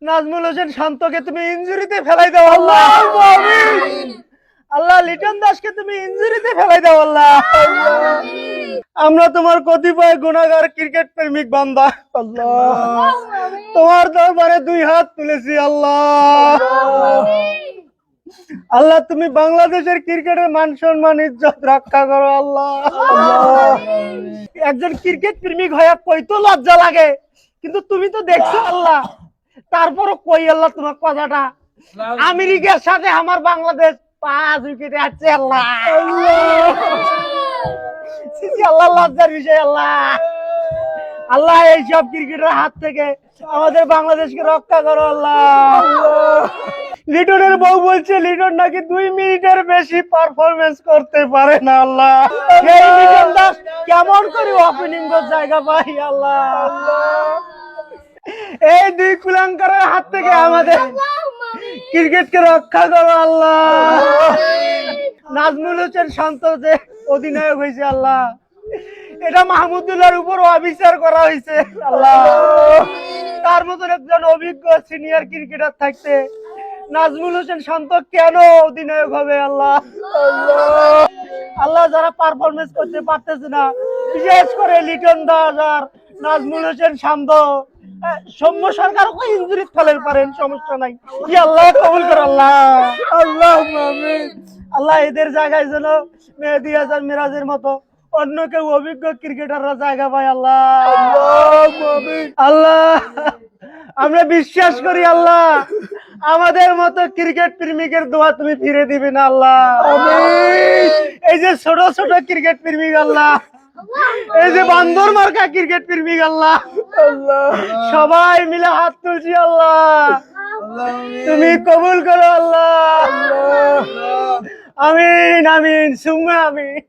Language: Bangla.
নাজমুল হোসেন শান্তকে তুমি ইনজুরিতে ফেলাই দাও আল্লাহ। আল্লাহ লিটন দাসকে তুমি ইনজুরিতে ফেলাই দাও আল্লাহ। আমরা তোমার কতিপয় গুনাহগার ক্রিকেট প্রেমিক বান্দা আল্লাহ তোমার দরবারে দুই হাত তুলেছি আল্লাহ। আল্লাহ তুমি বাংলাদেশের ক্রিকেটের মান সম্মান ইজ্জত রক্ষা করো আল্লাহ। একজন ক্রিকেট প্রেমিক হয়ে কইতো লজ্জা লাগে, কিন্তু তুমি তো দেখছো আল্লাহ, তারপরও কই আল্লাহ তোমার কথাটা। আমেরিকার সাথে আমার বাংলাদেশ 5 উইকেটে আছে আল্লাহ। আল্লাহ লজ্জার বিষয় আল্লাহ। আল্লাহ এইসব ক্রিকেটের হাত থেকে আমাদের বাংলাদেশকে রক্ষা করো আল্লাহ। লিটনের বউ বলছে লিটন নাকি 2 মিনিটের বেশি পারফরমেন্স করতে পারে না আল্লাহ। এই লিটন দাস কেমন করে ওপেনিং এর জায়গা পাই আল্লাহ। এই দুই কুলাঙ্কারের হাত থেকে আমাদের ক্রিকেটকে রক্ষা করো আল্লাহ। নাজমুল হোসেন শান্ত যে অধিনায়ক হয়েছে আল্লাহ, এটা মাহমুদুল্লাহর উপর অবিচার করা হয়েছে আল্লাহ। তার মতন একজন অভিজ্ঞ সিনিয়র ক্রিকেটার থাকতে নাজমুল হোসেন শান্ত কেন অধিনায়ক হবে আল্লাহ। আল্লাহ যারা পারফরমেন্স করতে পারতেছে না, বিশেষ করে লিটন দাস আর নাজমুল হোসেন শান্ত, সৌম্য সরকার ইনজুরি ফেলেন পারেন, সমস্যা নাই, কি আল্লাহ কবুল করো আল্লাহ। আল্লাহ আমিন। আল্লাহ এদের জায়গায় যেন মেহেদী হাসান মিরাজের মতো অন্য কেউ অভিজ্ঞ ক্রিকেটাররা জায়গা পায় আল্লাহ। আল্লাহ আমরা বিশ্বাস করি আল্লাহ, আমাদের মতো ক্রিকেট প্রেমিকের দোয়া তুমি ফিরে দিবে না আল্লাহ। এই যে ছোট ছোট ক্রিকেট প্রেমিক আল্লাহ, এই যে বান্দর মার্কা ক্রিকেট প্রেমিক আল্লাহ, সবাই মিলে হাত তুলছি আল্লাহ, তুমি কবুল করো আল্লাহ। আমিন আমিন সুম্মা আমিন।